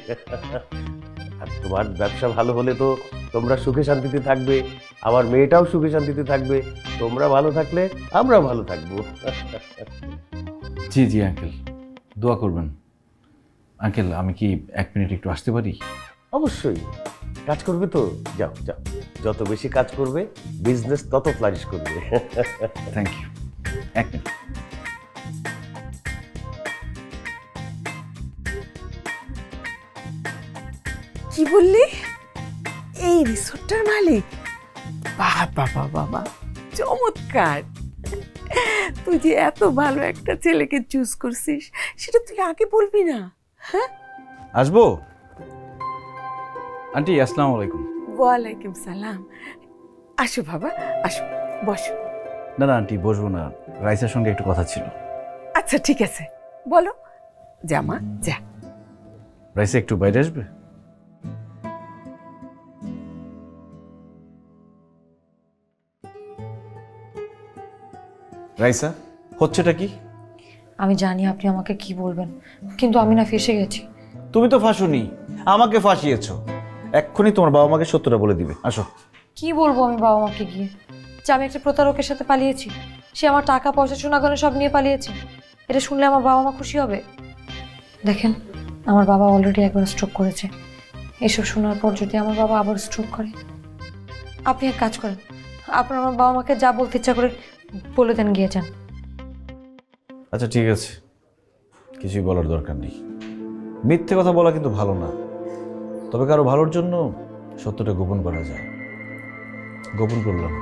আর তোমার ব্যবসা ভালো হলে তো তোমরা সুখে শান্তিতে থাকবে, আমার মেয়েটাও সুখে শান্তিতে থাকবে, তোমরা ভালো থাকলে আমরা ভালো থাকবো। জি জি আঙ্কেল, দোয়া করবেন। আঙ্কেল আমি কি 1 মিনিট একটু আসতে পারি? অবশ্যই। কাজ করবে তো? যাও যাও, যত বেশি কাজ করবে বিজনেস তত ফ্লারিশ করবে। Thank you. 1 মিনিট। কি বললি? এই রিসোর্টটার মালিক? বাবা বাবা, চমৎকার। তুই যে এত ভালো একটা ছেলেকে চুজ করছিস সেটা তুই আগে বলবি না? হ্যাঁ, আসবো। আন্টি আসসালামু আলাইকুম। ওয়ালাইকুম সালাম। আসো বাবা, আসো, বসো। না না আন্টি বসবো না, রাইসার সঙ্গে একটু কথা ছিল। আচ্ছা ঠিক আছে, বলো। যা মা যা। রাইসা একটু বাইরে আসবে? রাইসা, হচ্ছেটা কি? আমি জানি আপনি আমাকে কি বলবেন, কিন্তু আমি না ফেসে গেছি। তুমি তো ফাঁসুনি, আমাকে ফাঁসিয়েছো। এক্ষুনি তোমার বাবা মাকে সত্যটা বলে দিবে। আসো। কি বলবো আমি বাবা মাকে গিয়ে যে আমি একটা প্রতারকের সাথে পালিয়েছি, সে আমার টাকা পয়সা সোনাগয়না সব নিয়ে পালিয়েছে? এটা শুনলে আমার বাবা মা খুশি হবে? দেখেন, আমার বাবা অলরেডি একবার স্ট্রোক করেছে। এসব শোনার পর যদি আমার বাবা আবার স্ট্রোক করে, আপনি এক কাজ করেন, আপনার আমার বাবা মাকে যা বলতে ইচ্ছা করে বলে দেন, গিয়ে যান। আচ্ছা ঠিক আছে, কিছুই বলার দরকার নেই। মিথ্যে কথা বলা কিন্তু ভালো না, তবে কারো ভালোর জন্য সত্যটা গোপন করা যায়। গোপন করলাম।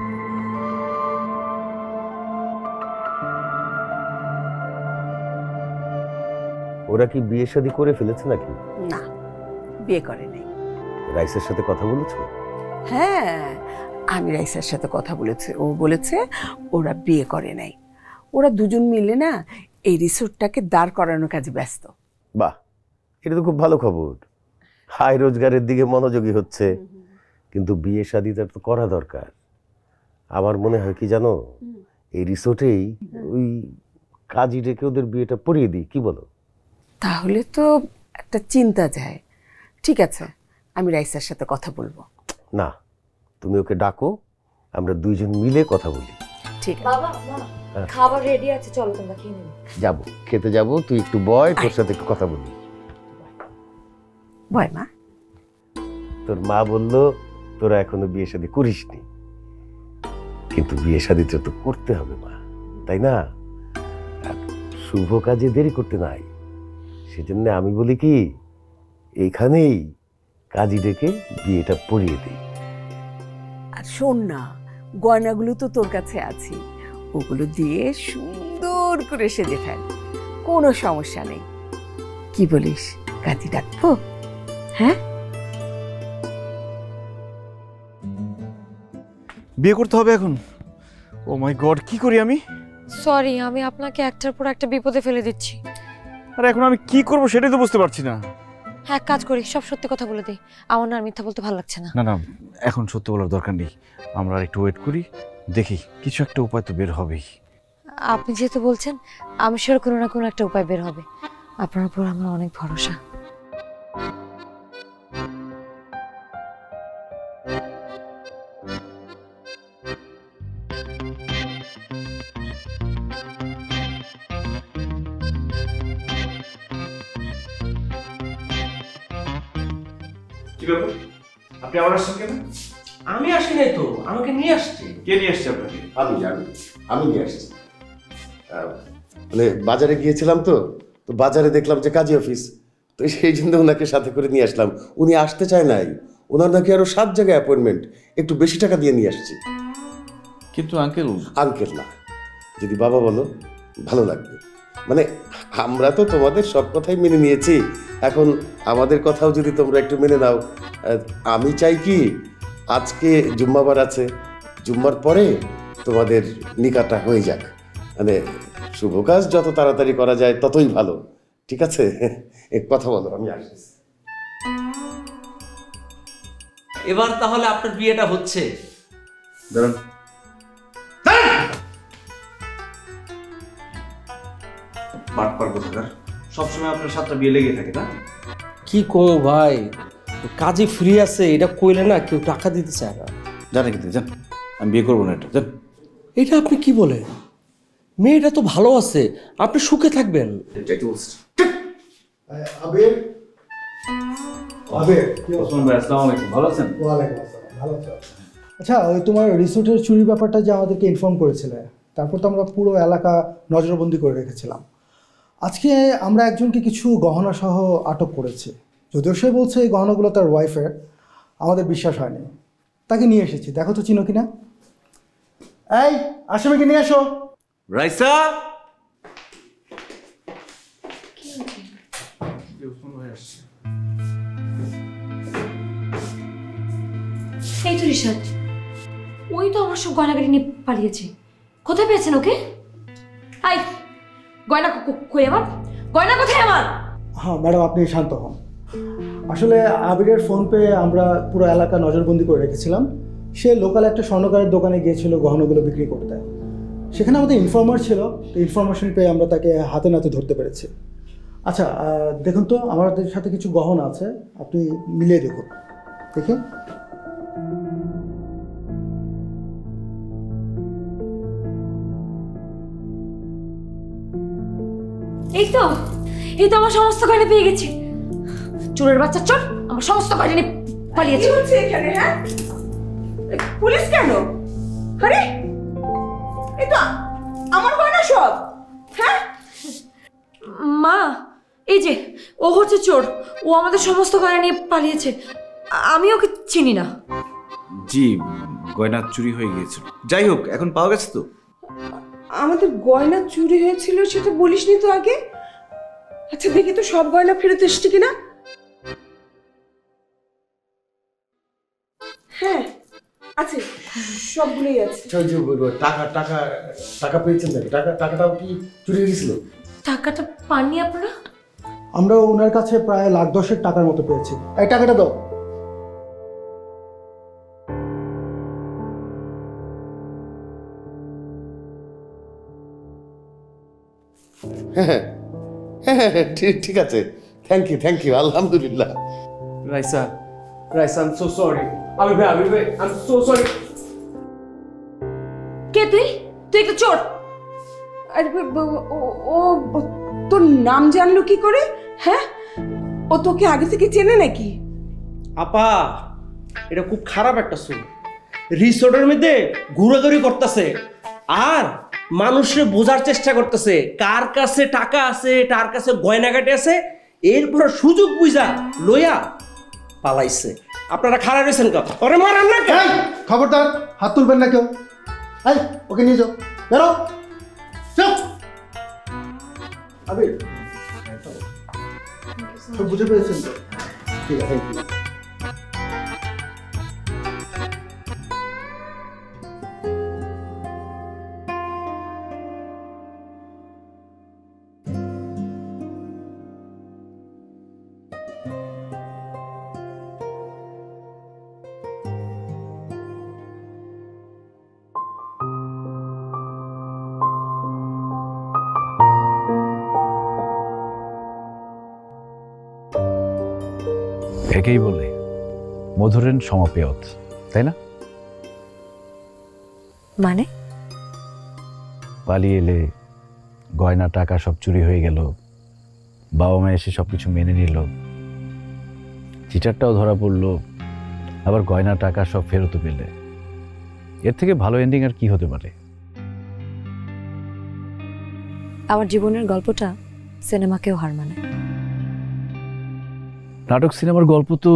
ওরা কি বিয়ে শাদী করে ফেলেছে নাকি? না, বিয়ে করে নাই। রাইসের সাথে কথা বলেছো? হ্যাঁ, আমি রাইসার সাথে কথা বলেছি। ও বলেছে ওরা বিয়ে করে নাই, ওরা দুজন মিলে না এই রিসোর্টটাকে দাঁড় করানোর কাজে ব্যস্ত। বাহ, এটা তো খুব ভালো খবর। হাই রোজগারের দিকে মনোযোগী হচ্ছে, কিন্তু বিয়ে শাদীটা তো করা দরকার। আমার মনে হয় কি জানো, এই রিসোর্টেই ওই কাজী ডেকে ওদের বিয়েটা পড়িয়ে দিই, কি বলো? তাহলে তো একটা চিন্তা যায়। ঠিক আছে, আমি রাইসার সাথে কথা বলবো। না, তুমি ওকে ডাকো, আমরা দুইজন মিলে কথা বলি। ঠিক আছে বাবা, খাবার রেডি আছে, চলো তোমরা খেয়ে নেবে। যাবো, খেতে যাবো, তুই একটু বয়, তোর সাথে একটু কথা বলি। বয় মা। তোর মা বললো তোরা এখনো বিয়ে শাদী করিসনি, কিন্তু বিয়ে শাদী তো করতে হবে মা, তাই না? শুভ কাজে দেরি করতে নাই। সেজন্য আমি বলি কি, এইখানেই কাজী ডেকে বিয়েটা পড়িয়ে দিই। আর শোন না, গয়নাগুলো তো তোর কাছে আছে, ওগুলো দিয়ে সুন্দর করে সেজে ফেল, কোনো সমস্যা নেই। কি বলিস, কাজী ডাকবো? হ্যাঁ, বিয়ে করতে হবে এখন? ও মাই গড, কি করি আমি? সরি, আমি আপনাকে একটার পর একটা বিপদে ফেলে দিচ্ছি। আর এখন আমি কি করব সেটাই তো বুঝতে পারছি না। এক কাজ করি, সব সত্যি কথা বলে দিই। আমার না আর মিথ্যা বলতে ভালো লাগছে না। না না, এখন সত্যি বলার দরকার নেই, আমরা আর একটু ওয়েট করি, দেখি কিছু একটা উপায় তো বের হবেই। আপনি যেহেতু বলছেন, আমি শিওর কোনো না কোনো একটা উপায় বের হবে। আপনার উপর আমার অনেক ভরসা। আপনি আবার আসছেন কেন? আমি আসি নাই তো, আমাকে নিয়ে আসছে। কে নিয়ে আসছে আপনাকে? আমি নিয়ে আসছি। মানে বাজারে গিয়েছিলাম তো বাজারে দেখলাম যে কাজী অফিস, তো সেই জন্য ওনাকে সাথে করে নিয়ে আসলাম। উনি আসতে চায় নাই, ওনার নাকি আরো 7 জায়গায় অ্যাপয়েন্টমেন্ট, একটু বেশি টাকা দিয়ে নিয়ে আসছি। কিন্তু আঙ্কেল না, যদি বাবা বলো ভালো লাগবে। মানে আমরা তো তোমাদের সব কথাই মেনে নিয়েছি, এখন আমাদের কথাও যদি তোমরা একটু মেনে নাও। আমি চাই কি, আজকে জুম্মাবার আছে, জুম্মার পরে তোমাদের নিকাটা হয়ে যাক। মানে শুভ কাজ যত তাড়াতাড়ি করা যায় ততই ভালো, ঠিক আছে? এক কথা বলো, আমি আসছি। এবার তাহলে আপনার বিয়েটা হচ্ছে। দাঁড়ান, বাটপার কোথাকার, সবসময় আপনার 7টা বিয়ে লেগে থাকে না? কি কমো ভাই, কাজে ফ্রি আছে এটা কইলে না কেউ টাকা দিতে চায় না। জানে কিন্তু জান, আমি বিয়ে করবো না এটা, জান। এটা আপনি কি বলেন? মেয়েটা তো ভালো আছে, আপনি সুখে থাকবেন। আবির, আবির, ওসমান ভাই আসসালামু আলাইকুম, ভালো আছেন? ওয়ালাইকুম আসসালাম, ভালো আছো? আচ্ছা, ওই তোমার রিসোর্টের চুরির ব্যাপারটা যে আমাদেরকে ইনফর্ম করেছিলে, তারপর তো আমরা পুরো এলাকা নজরবন্দি করে রেখেছিলাম। আজকে আমরা একজনকে কিছু গহনা সহ আটক করেছি। যদিও সে বলছে এই গহনাগুলো তার ওয়াইফের, আমাদের বিশ্বাস হয়নি। তাকে নিয়ে এসেছি, দেখো তো চিনো কিনা। এই আসামিকে নিয়ে আসো। রাইসা, এই তো রিশাদ, ওই তো আমার সব গয়নাগাড়ি নিয়ে পালিয়েছে। কোথায় পেয়েছেন ওকে? আই গয়না কই আমার? গয়না কোথায় আমার? হ্যাঁ ম্যাডাম, আপনি শান্ত হন। আসলে আবিরের ফোন পেয়ে আমরা পুরো এলাকা নজরবন্দি করে রেখেছিলাম। সে লোকাল একটা স্বর্ণকারের দোকানে গিয়েছিল গহনাগুলো বিক্রি করতে। সেখানে আমাদের ইনফর্মার ছিল, তো ইনফরমেশন পেয়ে আমরা তাকে হাতে নাতে ধরতে পেরেছি। আচ্ছা দেখুন তো, আমাদের সাথে কিছু গহনা আছে, আপনি মিলিয়ে দেখুন। দেখে এই তো আমার সমস্ত গয়না পেয়ে গেছি। চোরের বাচ্চা চোর আমার সমস্ত গয়না নিয়ে পালিয়েছে। কি হচ্ছে এখানে? হ্যাঁ, পুলিশ কেন? আরে এই তো আমার গয়না সব। হ্যাঁ মা, এই যে ও হচ্ছে চোর, ও আমাদের সমস্ত গয়না নিয়ে পালিয়েছে। আমি ওকে চিনি না। জি, গয়না চুরি হয়ে গিয়েছিল। যাই হোক, এখন পাওয়া গেছে তো? আমাদের গয়না চুরি হয়েছিল সেটা বলিসনি তো আগে। আচ্ছা দেখি তো সব গয়না ফেরত এসছে কিনা। হ্যাঁ আছে, সবগুলোই আছে। টাকা টাকা টাকা পেয়েছেন নাকি? টাকাটাও কি চুরি হয়ে গেছিল? টাকাটা পাননি আপনারা? আমরা ওনার কাছে প্রায় $1,10,000 টাকার মতো পেয়েছি। এই টাকাটা দাও। হ্যাঁ হ্যাঁ, ঠিক আছে, থ্যাংক ইউ, আলহামদুলিল্লাহ। Raisa, Raisa, I am so sorry. Abir ভাই, আই এম সো সরি। কে তুই? তুই একটা চোর। আরে ও তোর নাম জানলো কি করে? হ্যাঁ, ও তোকে আগে থেকে চেনে নাকি? আপা, এটা খুব খারাপ একটা সুর। রিসোর্টের মধ্যে ঘোরাঘুরি করতেছে আর মানুষের বোঝার চেষ্টা করতেছে কার কাছে টাকা আছে, কার কাছে গয়নাগাটি আছে। এরপর সুযোগ বুঝা লইয়া পালাইছে। আপনারা খারাপ হয়েছেন কেন? ওরে মারান না কেন? খবরদার, হাত তুলবেন না কেউ। এই ওকে নিয়ে যাও, বেরো। চুপ। আবির, সব বুঝে পেয়েছেন তো? ঠিক আছে, থ্যাংক ইউ। একেই বলে মধুরেণ সমাপেয়ত, তাই না? মানে পালিয়ে এলে, গয়না টাকা সব চুরি হয়ে গেল, বাবা মা এসে সবকিছু মেনে নিল, চিটারটাও ধরা পড়লো, আবার গয়না টাকা সব ফেরত পেলে। এর থেকে ভালো এন্ডিং আর কি হতে পারে? আমার জীবনের গল্পটা সিনেমাকেও হার মানে। নাটক সিনেমার গল্প তো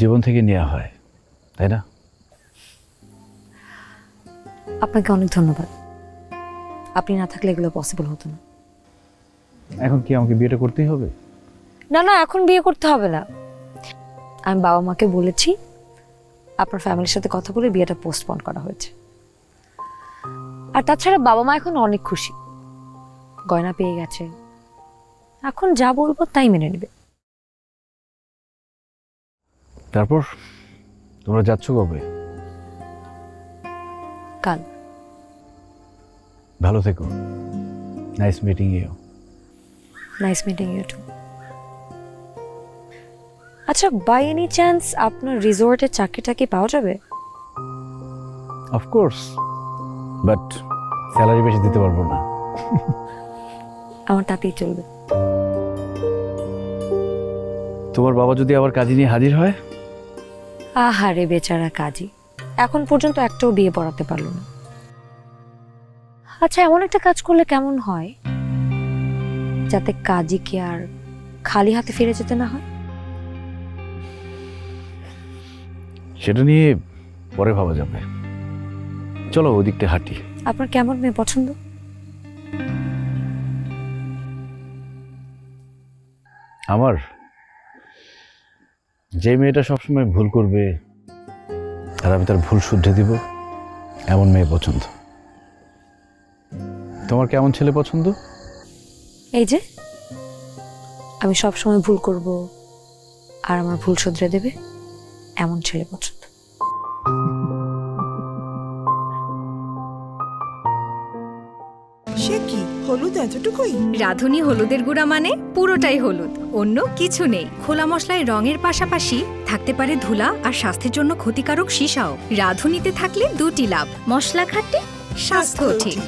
জীবন থেকে নেওয়া হয়, তাই না? আপনাকে অনেক ধন্যবাদ। আপনি না থাকলে এগুলো পসিবল হতো না। এখন কি আমাকে বিয়েটা করতেই হবে? না না, এখন বিয়ে করতে হবে না। আমি বাবা মাকে বলেছি, আপনার ফ্যামিলির সাথে কথা বলে বিয়েটা পোস্টপোন করা হয়েছে। আর তাছাড়া বাবা মা এখন অনেক খুশি, গয়না পেয়ে গেছে। এখন যা বলবো তাই মেনে নেবে। তারপর তোমরা যাচ্ছ কবে? কাল। ভালো থেকো। Nice meeting you. Nice meeting you too. আচ্ছা, বাই এনি চান্স আপনার রিসোর্টে চাকরিটা কি পাওয়া যাবে? অফকোর্স, বাট স্যালারি বেশি দিতে পারবো না। আমার তাতেই চলবে। তোমার বাবা যদি আবার কাজী নিয়ে হাজির হয়? আহারে বেচারা কাজী, এখন পর্যন্ত একটাও বিয়ে পড়াতে পারলো না। আচ্ছা, এমন একটা কাজ করলে কেমন হয় যাতে কাজীকে আর খালি হাতে ফিরে যেতে না হয়? সেটা নিয়ে পরে ভাবা যাবে। চলো ওদিকটা হাঁটি। আপনার কেমন মেয়ে পছন্দ? আমার যে মেয়েটা সবসময় ভুল করবে আর আমি তার ভুল শুধরে দিব, এমন মেয়ে পছন্দ। তোমার কেমন ছেলে পছন্দ? এই যে আমি সবসময় ভুল করব আর আমার ভুল শুধরে দেবে, এমন ছেলে পছন্দ। সে কি হলুদ এতটুকুই? রাঁধুনি হলুদের গুঁড়া মানে পুরোটাই হলুদ, অন্য কিছু নেই। খোলা মশলায় রঙের পাশাপাশি থাকতে পারে ধুলা আর স্বাস্থ্যের জন্য ক্ষতিকারক সীসাও। রাঁধুনিতে থাকলে দুটি লাভ, মশলা খাঁটি, স্বাস্থ্য ঠিক।